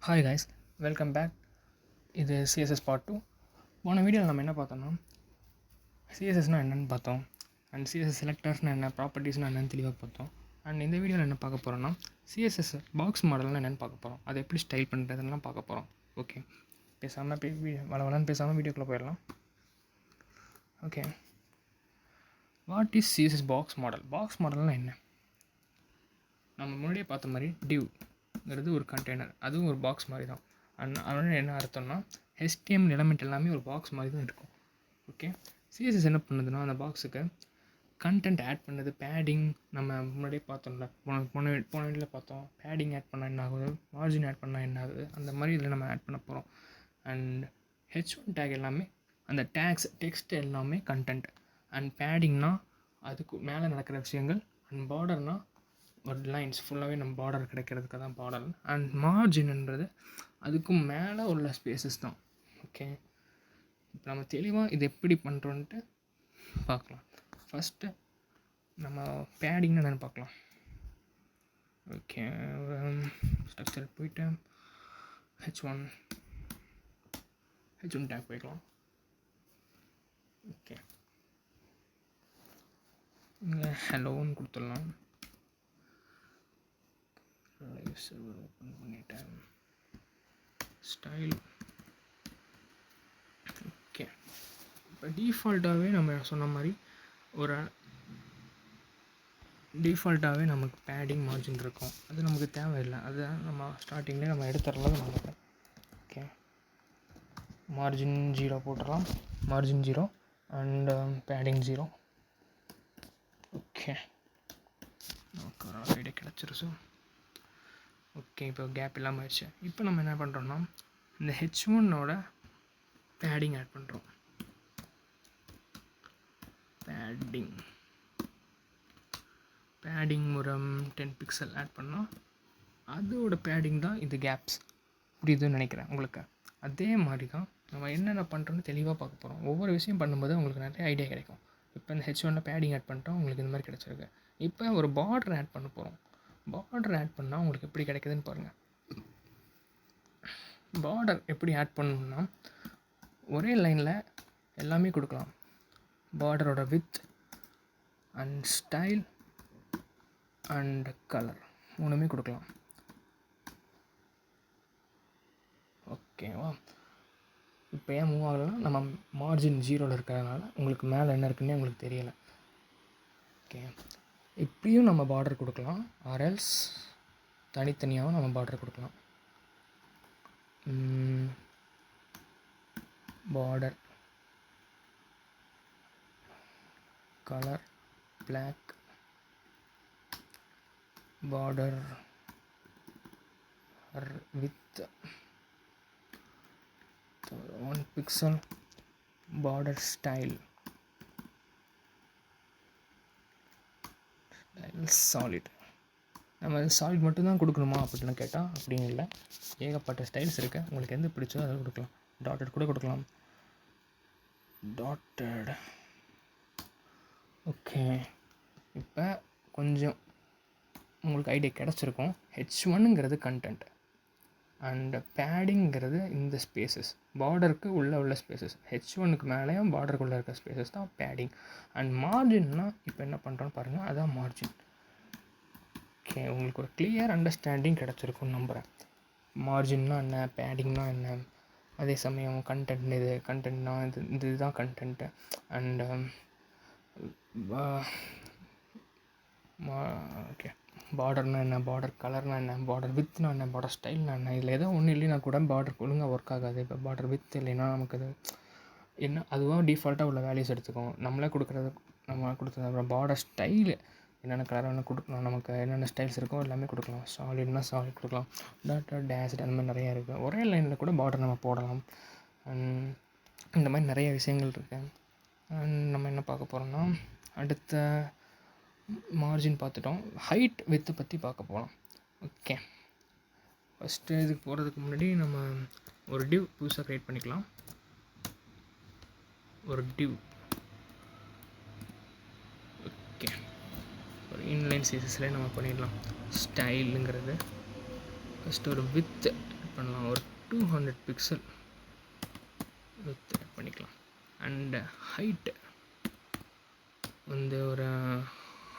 Hi guys, welcome back. இது CSS part 2. போன வீடியோவில் நம்ம என்ன பார்த்தோம்னா சிஎஸ்எஸ்னால் என்னென்னு பார்த்தோம். அண்ட் சிஎஸ்எஸ் செலக்டர்ஸ்னால் என்ன, ப்ராப்பர்ட்டிஸ்னால் என்னென்னு தெளிவாக பார்த்தோம். அண்ட் இந்த வீடியோவில் என்ன பார்க்க போகிறோன்னா சிஎஸ்எஸ் பாக்ஸ் மாடல்னால் என்னென்னு பார்க்க போகிறோம். அதை எப்படி ஸ்டைல் பண்ணுறதுலாம் பார்க்க போகிறோம். ஓகே, பேசாமல் வளவலன்னு பேசாமல் வீடியோக்குள்ளே போயிடலாம். Okay, what is CSS box model? Box மாடல்னால் என்ன? நம்ம முன்னாடியே பார்த்த மாதிரி டிவ்ங்கிறது ஒரு கண்டெய்னர், அதுவும் ஒரு பாக்ஸ் மாதிரி தான். அதோட என்ன அர்த்தம்னா HTML எலமெண்ட் எல்லாமே ஒரு பாக்ஸ் மாதிரி தான் இருக்கும். ஓகே, சிஎஸ்எஸ் என்ன பண்ணுதுன்னா அந்த பாக்ஸுக்கு கண்டென்ட் ஆட் பண்ணுது. பேடிங் நம்ம முன்னாடியே பார்த்தோம்ல, போன வீடியோவில் பார்த்தோம். பேடிங் ஆட் பண்ணால் என்ன ஆகுது, மார்ஜின் ஆட் பண்ணால் என்ன ஆகுது, அந்த மாதிரி இதில் நம்ம ஆட் பண்ண போகிறோம். அண்ட் H1 டேக் எல்லாமே அந்த டேக்ஸ் டெக்ஸ்ட் எல்லாமே கண்டென்ட். அண்ட் பேடிங்னால் அதுக்கு மேலே நடக்கிற விஷயங்கள். அண்ட் பார்டர்னால் ஒரு லைன்ஸ் ஃபுல்லாகவே நம்ம பார்டர் கிடைக்கிறதுக்கு தான் பார்டர். அண்ட் மார்ஜின்ன்றது அதுக்கும் மேலே உள்ள ஸ்பேசஸ் தான். ஓகே, இப்போ நம்ம தெளிவாக இது எப்படி பண்ணுறோன்ட்டு பார்க்கலாம். ஃபஸ்ட்டு நம்ம பேடிங்னு என்னென்னு பார்க்கலாம். ஓகே, ஸ்ட்ரக்சர் போயிட்டு H1 டேக் போய்க்கலாம். ஓகே, இங்கே ஹலோன்னு கொடுத்துடலாம். லைவ் சர்வர் ஓப்பன் பண்ணிட்டேன். Style okay. இப்போ டிஃபால்ட்டாகவே நம்ம சொன்ன மாதிரி ஒரு டிஃபால்ட்டாகவே நமக்கு பேடிங் மார்ஜின் இருக்கும். அது நமக்கு தேவையில்லை. அது நம்ம ஸ்டார்டிங்லேயே நம்ம எடுத்துடலாம் நமக்கு. ஓகே, மார்ஜின் 0 போட்டுடலாம். Margin 0 and padding 0. ஓகே, நமக்கு ஒரு ஐடியா கிடச்சிருச்சு. ஓகே, இப்போ கேப் இல்லாமல் ஆயிடுச்சு. இப்போ நம்ம என்ன பண்ணுறோம்னா இந்த H1ஓட பேடிங் ஆட் பண்ணுறோம். பேடிங் ஒரு 10 பிக்சல் ஆட் பண்ணால் அதோட பேடிங் தான் இது கேப்ஸ். புரியுதுன்னு நினைக்கிறேன் உங்களுக்கு. அதே மாதிரி தான் நம்ம என்னென்ன பண்ணுறோன்னு தெளிவாக பார்க்க போகிறோம். ஒவ்வொரு விஷயம் பண்ணும்போது உங்களுக்கு நிறைய ஐடியா கிடைக்கும். இப்போ இந்த H1 பேடிங் ஆட் பண்ணிட்டோம், உங்களுக்கு இந்த மாதிரி கிடச்சிருக்கு. இப்போ ஒரு பார்டர் ஆட் பண்ண போகிறோம். பார்டர் ஆட் பண்ணால் உங்களுக்கு எப்படி கிடைக்குதுன்னு பாருங்கள். பார்டர் எப்படி ஆட் பண்ணணும்னா ஒரே லைனில் எல்லாமே கொடுக்கலாம். பார்டரோட with and style and colour மூணுமே கொடுக்கலாம். ஓகேவா? இப்போ ஏன் மூவ் ஆகலைன்னா நம்ம மார்ஜின் 0 இருக்கிறதுனால உங்களுக்கு மேலே என்ன இருக்குன்னே உங்களுக்கு தெரியலை. ஓகே, இப்படியும் நம்ம பார்டர் கொடுக்கலாம். ஆர்எல்ஸ் தனித்தனியாகவும் நம்ம பார்டர் கொடுக்கலாம். Border colour black, border with 1 pixel, border style solid. நம்ம சாலிட் மட்டும்தான் கொடுக்கணுமா அப்படின்னு கேட்டால் அப்படின்னு இல்லை. ஏகப்பட்ட ஸ்டைல்ஸ் இருக்குது. உங்களுக்கு எந்த பிடிச்சோ அதை கொடுக்கலாம். டாட்டட் கூட கொடுக்கலாம். டாட்டட். ஓகே, இப்போ கொஞ்சம் உங்களுக்கு ஐடியா கிடச்சிருக்கும். H1ங்கிறது கண்டென்ட் அண்ட் பேடிங்கிறது இந்த ஸ்பேசஸ், பார்டருக்கு உள்ள ஸ்பேசஸ். H1க்கு மேலேயும் பார்டருக்குள்ளே இருக்க ஸ்பேசஸ் தான் பேடிங். அண்ட் மார்ஜின்னா இப்போ என்ன பண்ணுறோன்னு பாருங்கள், அதுதான் மார்ஜின். ஓகே, உங்களுக்கு ஒரு கிளியர் அண்டர்ஸ்டாண்டிங் கிடச்சிருக்குன்னு நம்புகிறேன். மார்ஜின்னா என்ன, பேடிங்னா என்ன, அதே சமயம் கண்டென்ட் இது கண்டென்ட்னா இதுதான் கண்டென்ட்டு. அண்டு ஓகே, பார்டர்னா என்ன, பார்டர் கலர்னா என்ன, பார்டர் வித்னா என்ன, பார்டர் ஸ்டைல்னா என்ன. இதில் ஏதோ ஒன்றும் இல்லைன்னா கூட பார்டர் ஒழுங்காக ஒர்க் ஆகாது. இப்போ பார்டர் வித் இல்லைன்னா நமக்கு அது என்ன, அதுவாக டிஃபால்ட்டாக உள்ள வேல்யூஸ் எடுத்துக்கும். நம்மளே கொடுக்குறது அப்புறம் பார்டர் ஸ்டைலு என்னென்ன கலர் வேணும் கொடுக்கலாம். நமக்கு என்னென்ன ஸ்டைல்ஸ் இருக்கோ எல்லாமே கொடுக்கலாம். சாலிட்னா சாலிட் கொடுக்கலாம். டாட்டட் டேஷ்ட் அந்த மாதிரி நிறையா இருக்குது. ஒரே லைனில் கூட பார்டர் நம்ம போடலாம். இந்த மாதிரி நிறைய விஷயங்கள் இருக்குது. நம்ம என்ன பார்க்க போகிறோம்னா அடுத்த மார்ஜின் பார்த்துட்டோம். ஹைட் வித்து பற்றி பார்க்க போகலாம். ஓகே, ஃபஸ்ட்டு இதுக்கு போகிறதுக்கு முன்னாடி நம்ம ஒரு டிவ் புதுசாக க்ரியேட் பண்ணிக்கலாம். ஒரு டிவ். ஓகே, ஒரு இன்லைன் சீசஸ்லேயே நம்ம பண்ணிடலாம். ஸ்டைலுங்கிறது ஃபஸ்ட்டு ஒரு வித் பண்ணலாம், ஒரு 200 பிக்சல் வித் ஆட் பண்ணிக்கலாம். அண்ட் ஹைட்டு வந்து ஒரு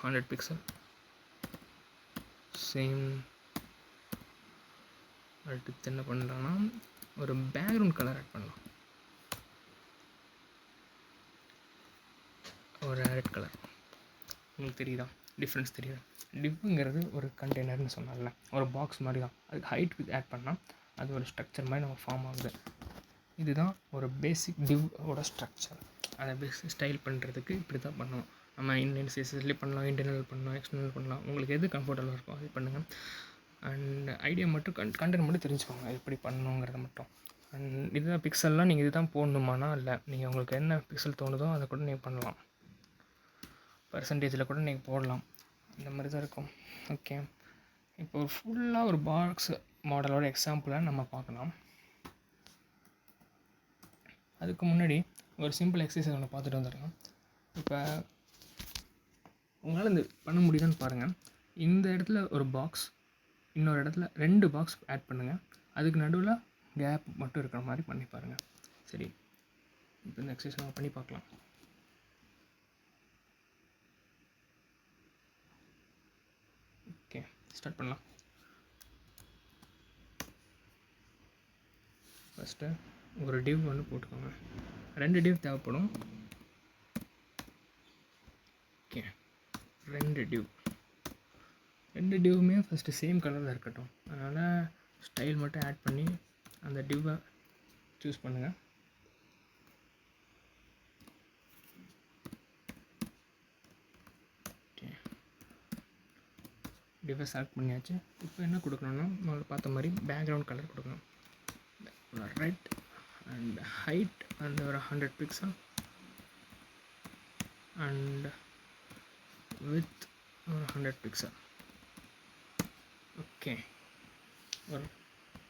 100 பிக்சல். சேம். அடுத்து என்ன பண்ணலான்னா ஒரு பேக்ரவுண்ட் கலர் ஆட் பண்ணலாம், ஒரு ரெட் கலர். உங்களுக்கு தெரியுதா டிஃப்ரென்ஸ்? தெரியுதா? டிவ்ங்கிறது ஒரு கண்டெய்னர்னு சொன்னால, ஒரு பாக்ஸ் மாதிரி தான். அதுக்கு ஹைட் வித் ஆட் பண்ணால் அது ஒரு ஸ்ட்ரக்சர் மாதிரி நம்ம ஃபார்ம் ஆகுது. இதுதான் ஒரு பேசிக் டிவ்வோட ஸ்ட்ரக்சர். அதை பேசிக் ஸ்டைல் பண்ணுறதுக்கு இப்படி தான் பண்ணணும். நம்ம இண்டியன் சிஎஸ்எஸ்லேயே பண்ணலாம், இன்டர்னல் பண்ணலாம், எக்ஸ்டர்னல் பண்ணலாம். உங்களுக்கு எது கம்ஃபர்டபுளாக இருக்கும் அது பண்ணுங்கள். அண்ட் ஐடியா மட்டும் கண்டென்ட் மட்டும் தெரிஞ்சுக்கோங்க எப்படி பண்ணணுங்கிறத மட்டும். அண்ட் இதுதான் பிக்சல்லாம் நீங்கள் இது தான் போடணுமானா இல்லை, நீங்கள் உங்களுக்கு என்ன பிக்சல் தோணுதோ அதை கூட நீங்கள் பண்ணலாம். பர்சன்டேஜில் கூட நீங்கள் போடலாம், இந்த மாதிரி தான் இருக்கும். ஓகே, இப்போ ஒரு ஃபுல்லாக ஒரு பாக்ஸ் மாடலோட எக்ஸாம்பிளை நம்ம பார்க்கலாம். அதுக்கு முன்னாடி ஒரு சிம்பிள் எக்ஸசைஸ் ஒன்று பார்த்துட்டு வந்துடலாம். இப்போ உங்களால் இந்த பண்ண முடியுதான்னு பாருங்கள். இந்த இடத்துல ஒரு பாக்ஸ், இன்னொரு இடத்துல 2 பாக்ஸ் ஆட் பண்ணுங்கள். அதுக்கு நடுவில் கேப் மட்டும் இருக்கிற மாதிரி பண்ணி பாருங்கள். சரி, இப்போ இந்த எக்ஸசைஸ் நம்ம பண்ணி பார்க்கலாம். ஓகே, ஸ்டார்ட் பண்ணலாம். ஃபஸ்ட்டு ஒரு டிவ் ஒன்று போட்டுக்கோங்க. 2 டிவ் தேவைப்படும். ஓகே, 2 டிவ்வுமே ஃபஸ்ட்டு சேம் கலரில் இருக்கட்டும். அதனால் ஸ்டைல் மட்டும் ஆட் பண்ணி அந்த டிவ்வை சூஸ் பண்ணுங்கள். டிவை செலக்ட் பண்ணியாச்சு. இப்போ என்ன கொடுக்கணுன்னா நம்ம பார்த்த மாதிரி பேக்ரவுண்ட் கலர் கொடுக்கணும். ரெட் அண்ட் ஹைட் அண்ட் ஒரு 100 பிக்சல் அண்ட் வித் ஒரு 100 பிக்சல். ஓகே, ஒரு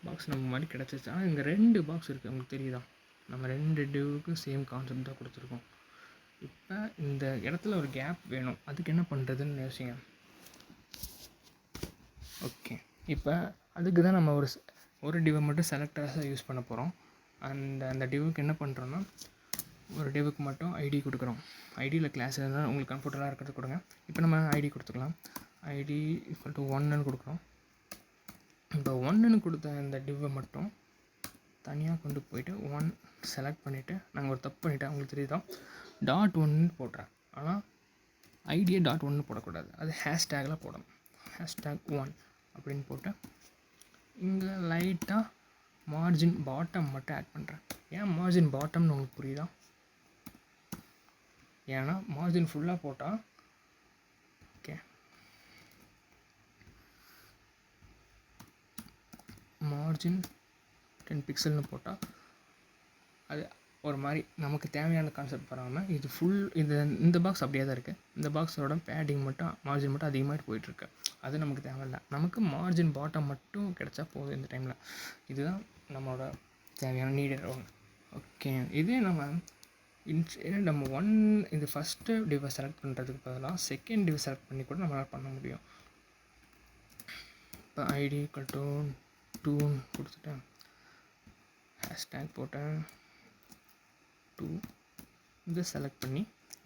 பாக்ஸ் நம்ம மாதிரி கிடச்சிச்சு. ஆனால் இங்கே 2 பாக்ஸ் இருக்குது, உங்களுக்கு தெரியுதா? நம்ம 2 டிவ்வுக்கும் சேம் கான்செப்ட் தான் கொடுத்துருக்கோம். இப்போ இந்த இடத்துல ஒரு கேப் வேணும், அதுக்கு என்ன பண்ணுறதுன்னு யோசிங்க. ஓகே, இப்போ அதுக்கு தான் நம்ம ஒரு டிவை மட்டும் செலக்டர்ஸாக யூஸ் பண்ண போகிறோம். அந்த டிவுக்கு என்ன பண்ணுறோன்னா ஒரு டிவுக்கு மட்டும் ஐடி கொடுக்குறோம். ஐடியில் கிளாஸ் இருந்தால் உங்களுக்கு கம்ஃபர்டபுளாக இருக்கிறது கொடுங்க. இப்போ நம்ம ஐடி கொடுத்துக்கலாம். ஐடி = 1ன்னு கொடுக்குறோம். இப்போ 1ன்னு கொடுத்த இந்த டிவ்வை மட்டும் தனியாக கொண்டு போயிட்டு 1 செலக்ட் பண்ணிவிட்டு, நாங்கள் ஒரு தப்பு பண்ணிவிட்டேன், உங்களுக்கு தெரியுதா? .1ன்னு போடுறேன். ஆனால் ஐடியை .1ன்னு போடக்கூடாது, அது ஹேஷ்டேகில் போடணும். #1 அப்படின்னு போட்டு இங்கே லைட்டாக மார்ஜின் பாட்டம் மட்டும் ஆட் பண்ணுறேன். ஏன் மார்ஜின் பாட்டம்னு உங்களுக்கு புரியுதா? ஏன்னா மார்ஜின் ஃபுல்லாக போட்டால், ஓகே, மார்ஜின் 10 பிக்சல்னு போட்டால் அது ஒரு மாதிரி நமக்கு தேவையான கான்செப்ட் வராமல் இது இந்த பாக்ஸ் அப்படியே தான் இருக்குது. இந்த பாக்ஸோட பேடிங் மட்டும், மார்ஜின் மட்டும் அதிகமாகிட்டு போயிட்டுருக்கு. அது நமக்கு தேவையில்லை. நமக்கு மார்ஜின் பாட்டம் மட்டும் கிடச்சா போதும் இந்த டைமில். இதுதான் நம்மளோட தேவையான நீடட் ஒன்று. ஓகே, இதே நம்ம நம்ம இது ஃபஸ்ட்டு டிவை செலக்ட் பண்ணுறதுக்கு பதிலாக செகண்ட் டிவை செலக்ட் பண்ணி கூட நம்மளால் பண்ண முடியும். இப்போ ஐடி = 2ன்னு கொடுத்துட்டேன், ஹேஷ்டேக் போட்டேன் 2. இதை செலக்ட் பண்ணி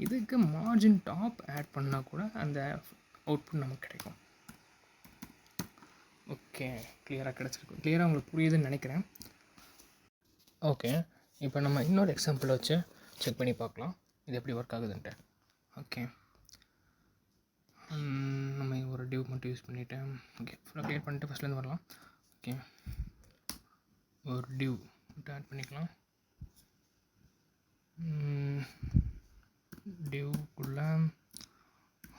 இதுக்கு மார்ஜின் டாப் ஆட் பண்ணால் கூட அந்த அவுட்புட் நமக்கு கிடைக்கும். ஓகே, கிளியராக கிடச்சிருக்கும். கிளியராக உங்களுக்கு புரியுதுன்னு நினைக்கிறேன். ஓகே, இப்போ நம்ம இன்னொரு எக்ஸாம்பிள் வச்சு செக் பண்ணி பார்க்கலாம் இது எப்படி ஒர்க் ஆகுதுன்ட்டு. ஓகே, நம்ம ஒரு டிவ் மட்டும் யூஸ் பண்ணிவிட்டேன். ஓகே, ஃபுல்லாக க்ளியர் பண்ணிட்டு ஃபஸ்ட்லேருந்து வரலாம். ஓகே, ஒரு டிவ் மட்டும் ஆட் பண்ணிக்கலாம். டிவ்க்குள்ளே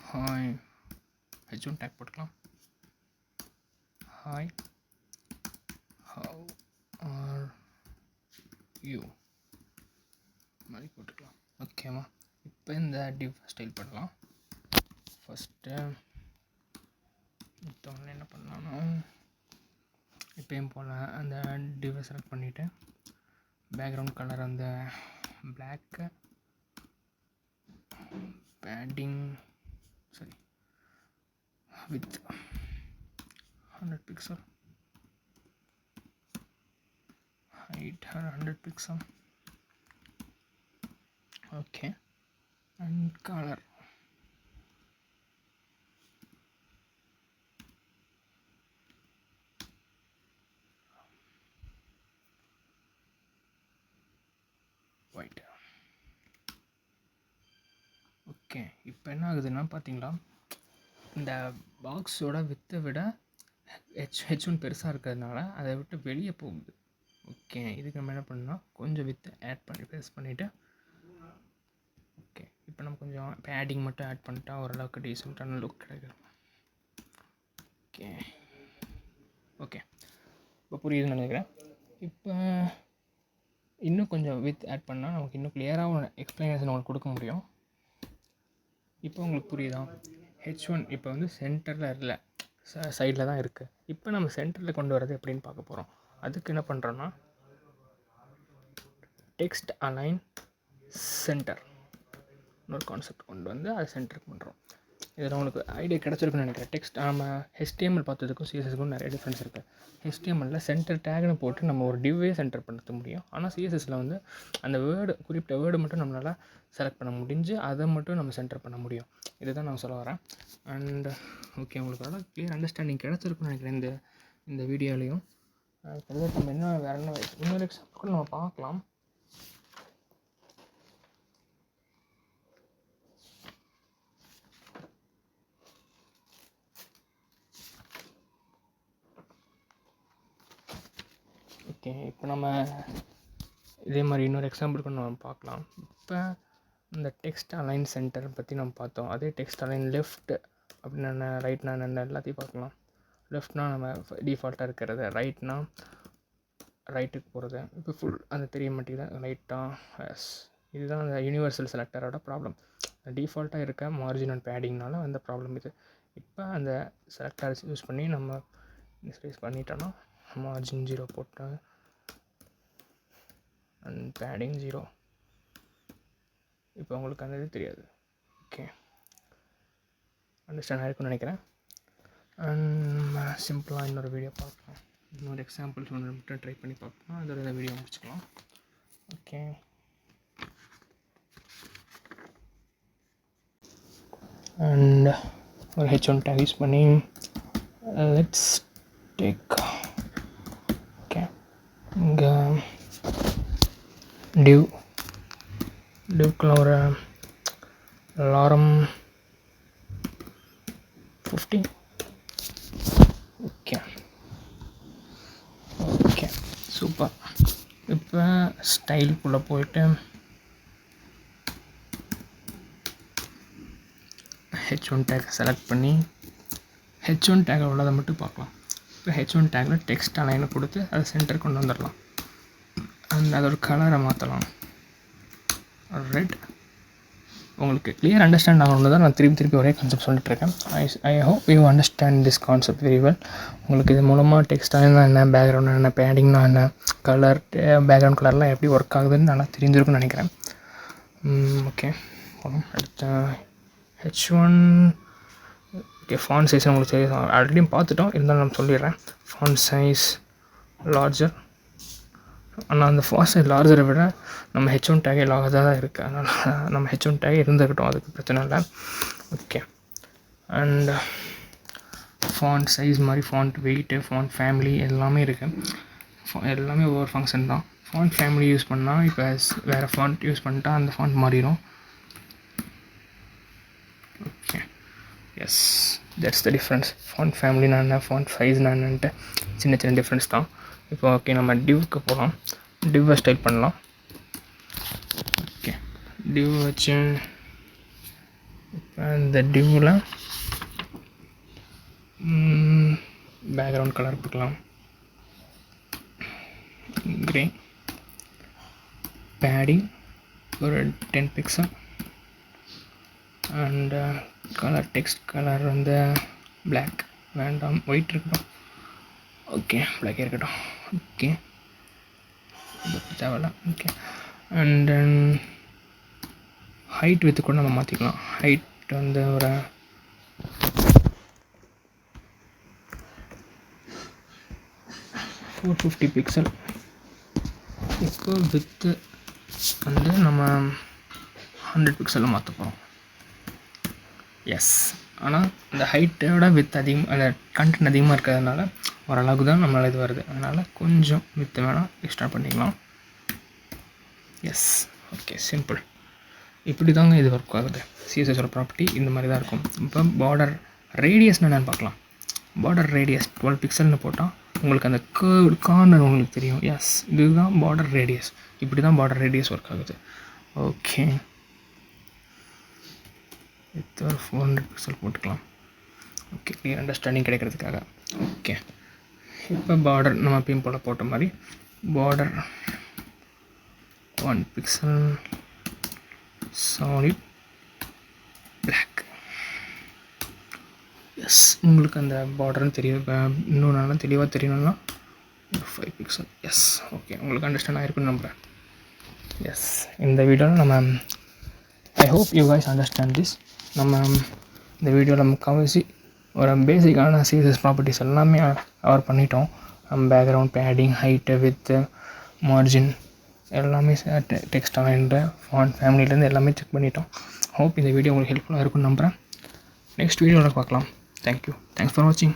ஹாய் H1 டேக் போட்டுக்கலாம். ஹாய், ஹவ் ஆர் யூ மாதிரி போட்டுக்கலாம். ஓகேவா? இப்போ இந்த டிவ் ஸ்டைல் பண்ணலாம். ஃபஸ்ட்டு மொத்தம் என்ன பண்ணலான்னா, இப்போயும் போல் அந்த டிவை செலக்ட் பண்ணிவிட்டு பேக்ரவுண்ட் கலர் அந்த black, padding with 100 pixel, 800 pixel. Okay, and color. White. Okay, இப்போ என்ன ஆகுதுன்னா பார்த்தீங்களா, இந்த பாக்ஸோட வித்தை விட ஹெச்1 பெருசாக இருக்கிறதுனால அதை விட்டு வெளியே போகுது. ஓகே, இதுக்கு நம்ம என்ன பண்ணால் கொஞ்சம் வித்தை ஆட் பண்ணி ப்ரெஸ் பண்ணிவிட்டு, ஓகே இப்போ நம்ம கொஞ்சம் பேடிங் மட்டும் ஆட் பண்ணிட்டா ஓரளவுக்கு டீசெண்டான லுக் கிடைக்கும். ஓகே ஓகே இப்போ புரியுதுன்னு நினைக்கிறேன். இப்போ இன்னும் கொஞ்சம் வித் ஆட் பண்ணால் நமக்கு இன்னும் கிளியராக ஒரு எக்ஸ்ப்ளனேஷன் உங்களுக்கு கொடுக்க முடியும். இப்போ உங்களுக்கு புரியுதா? ஹெச்1 இப்போ வந்து சென்டரில் இல்லை, சைடில் தான் இருக்குது. இப்போ நம்ம சென்டரில் கொண்டு வரது எப்படின்னு பார்க்க போகிறோம். அதுக்கு என்ன பண்ணுறோன்னா டெக்ஸ்ட் அலைன் சென்டர் ஒரு கான்செப்ட் கொண்டு வந்து அதை சென்டருக்கு பண்ணுறோம். இதில் உங்களுக்கு ஐடியா கிடச்சிருக்குன்னு நினைக்கிறேன். டெக்ஸ்ட் நம்ம HTML பார்த்ததுக்கும் CSSக்கும் நிறைய டிஃப்ரென்ஸ் இருக்குது. HTMLல சென்டர் டேக்னு போட்டு நம்ம ஒரு டிவ்வே சென்டர் பண்ண முடியும். ஆனால் CSSல வந்து அந்த குறிப்பிட்ட வேர்டு மட்டும் நம்மளால் செலக்ட் பண்ண முடிஞ்சு அதை மட்டும் நம்ம சென்டர் பண்ண முடியும். இதுதான் நான் சொல்ல வரேன். அண்ட் ஓகே, உங்களுக்கு நல்லா கிளியர் அண்டர்ஸ்டாண்டிங் கிடச்சிருக்குன்னு நினைக்கிறேன் இந்த வீடியோலையும். நம்ம என்ன வேறு என்ன இன்னொரு எக்ஸாம்பிள் கூட நம்ம பார்க்கலாம். ஓகே, இப்போ நம்ம இதே மாதிரி இன்னொரு எக்ஸாம்பிளுக்கு நம்ம பார்க்கலாம். இப்போ இந்த டெக்ஸ்ட் அலைன் சென்டர் பற்றி நம்ம பார்த்தோம். அதே டெக்ஸ்ட் அலைன் லெஃப்ட் அப்படின்னு என்ன, ரைட்னா என்ன எல்லாத்தையும் பார்க்கலாம். லெஃப்ட்னால் நம்ம டிஃபால்ட்டாக இருக்கிறது, ரைட்னா ரைட்டுக்கு போகிறது. இப்போ ஃபுல் அந்த தெரிய மாட்டேங்குது ரைட்டாக. எஸ், இதுதான் அந்த யூனிவர்சல் செலக்டரோட ப்ராப்ளம். டிஃபால்ட்டாக இருக்க மார்ஜின் அண்ட் பேடிங்னால அந்த ப்ராப்ளம் இது. இப்போ அந்த செலக்டர் யூஸ் பண்ணி நம்ம இன்க்ரீஸ் பண்ணிட்டோன்னா மார்ஜின் 0 போட்டேன் அண்ட் பேடிங் 0. இப்போ உங்களுக்கு அந்த இது தெரியாது. ஓகே, அண்டர்ஸ்டாண்ட் ஆகிருக்குன்னு நினைக்கிறேன். அண்ட் சிம்பிளாக இன்னொரு வீடியோ பார்க்கலாம். இன்னொரு எக்ஸாம்பிள்ஸ் ஒன்று மட்டும் ட்ரை பண்ணி பார்க்கலாம். அதோட இந்த வீடியோ முடிச்சுக்கலாம். ஓகே, அண்ட் ஒரு H1 டேக் யூஸ் பண்ணி லெட்ஸ் டேக் இங்கே டிவ்க்குள்ள ஒரு லாரம் 50. Okay okay super. இப்போ ஸ்டைலுக்குள்ளே போயிட்டு H1 டேக்கை செலக்ட் பண்ணி H1 டேக்கை உள்ளதை மட்டும் பார்க்கலாம். இப்போ H1 டேக்கில் டெக்ஸ்ட் அலைனை கொடுத்து அதை சென்டர் கொண்டு வந்துடலாம். அண்ட் அதோட கலரை மாற்றலாம் ரெட். உங்களுக்கு கிளியர் அண்டர்ஸ்டாண்ட் ஆகணுன்னு தான் நான் திருப்பி ஒரே கான்செப்ட் சொல்லிட்டுருக்கேன். I hope you understand this concept very well. உங்களுக்கு இது மூலமாக டெக்ஸ்ட் அலைன்னா என்ன, பேக்ரவுண்ட் என்ன, பேடிங்னா என்ன, கலர், பேக்ரவுண்ட் கலர்லாம் எப்படி ஒர்க் ஆகுதுன்னு நல்லா தெரிஞ்சிருக்குன்னு நினைக்கிறேன். ஓகே, அடுத்த H1 ஓகே. ஃபாண்ட் சைஸ் உங்களுக்கு தெரியும், ஆல்ரெடியும் பார்த்துட்டோம், இருந்தாலும் நம்ம சொல்லிடுறேன். Font size larger. ஆனால் அந்த ஃபாண்ட் சைஸ் லார்ஜரை விட நம்ம H1 டேகே லார்ஜாக தான் இருக்குது. அதனால் நம்ம H1 டேகே இருந்துக்கிட்டோம், அதுக்கு பிரச்சனை இல்லை. ஓகே, அண்ட் ஃபாண்ட் சைஸ் மாதிரி ஃபாண்ட் வெயிட்டு, ஃபாண்ட் ஃபேமிலி எல்லாமே இருக்குது. எல்லாமே ஒவ்வொரு ஃபங்க்ஷன் தான். ஃபாண்ட் ஃபேமிலி யூஸ் பண்ணால் இப்போ வேறு ஃபாண்ட் யூஸ் பண்ணிட்டா அந்த ஃபாண்ட் மாறிடும். Okay, yes, that's the difference. Font ஃபேமிலினா என்ன, ஃபாண்ட் சைஸ்னா என்னன்ட்டு சின்ன டிஃப்ரென்ஸ் தான். இப்போ ஓகே, நம்ம டிவ்க்கு போகலாம். டிவ்வை ஸ்டைல் பண்ணலாம். ஓகே, டிவ் வச்சு இப்போ இந்த டிவ்வில் பேக்ரவுண்ட் கலர் கொடுக்கலாம், கிரே. பேடிங் ஒரு 10 pixel. And colour, text colour வந்து பிளாக் வேண்டாம், ஒயிட் இருக்கட்டும். ஓகே, பிளாக் இருக்கட்டும். ஓகே, தேவையில்ல. Okay, and then height with கூட நம்ம மாற்றிக்கலாம். ஹைட் வந்து ஒரு 450 பிக்சல். இப்போ வித்து வந்து நம்ம 100 பிக்சலில் மாற்ற போகிறோம். எஸ், ஆனால் இந்த ஹைட்டோட வித் அதிகம், அந்த கண்டென்ட் அதிகமாக இருக்கிறதுனால ஓரளவுக்கு தான் நம்மளால் இது வருது. அதனால் கொஞ்சம் வித்து வேணால் எக்ஸ்ட்ரா பண்ணிக்கலாம். Yes, okay, simple. இப்படி தாங்க இது ஒர்க் ஆகுது. சிஎஸ்எஸோட ப்ராப்பர்ட்டி இந்த மாதிரி தான் இருக்கும். இப்போ பார்டர் ரேடியஸ்னு என்னென்னு பார்க்கலாம். பார்டர் ரேடியஸ் 12 பிக்சல்னு போட்டால் உங்களுக்கு அந்த கார்னர் உங்களுக்கு தெரியும். எஸ், இதுதான் பார்டர் ரேடியஸ். இப்படி தான் பார்டர் ரேடியஸ் ஒர்க் ஆகுது. ஓகே, இது ஒரு 400 பிக்சல் போட்டுக்கலாம். ஓகே, கிளியர் அண்டர்ஸ்டாண்டிங் கிடைக்கிறதுக்காக. ஓகே, இப்போ பார்டர் நம்ம எப்பயும் போல் போட்ட மாதிரி border 1 pixel solid black. Yes, உங்களுக்கு அந்த பார்டர்னு தெரியும். இன்னும் நல்லா தெளிவாக தெரியணும்னா 5 பிக்சல். எஸ், ஓகே, உங்களுக்கு அண்டர்ஸ்டாண்ட் ஆகிருக்குன்னு நம்புகிறேன். எஸ், இந்த வீடியோவில் நம்ம I hope you guys understand this. நம்ம இந்த வீடியோவில் முக்கால்வாசி ஒரு பேசிக்கான சிஎஸ்எஸ் ப்ராப்பர்ட்டிஸ் எல்லாமே கவர் பண்ணிட்டோம். Background, padding, height, with, margin எல்லாமே டெக்ஸ்ட் அலைன்டு, ஃபாண்ட், ஃபேமிலியிலேருந்து எல்லாமே செக் பண்ணிட்டோம். ஹோப் இந்த வீடியோ உங்களுக்கு ஹெல்ப்ஃபுல்லாக இருக்குன்னு நம்புகிறேன். நெக்ஸ்ட் வீடியோவில் பார்க்கலாம். தேங்க்யூ. தேங்க்ஸ் ஃபார் வாட்சிங்.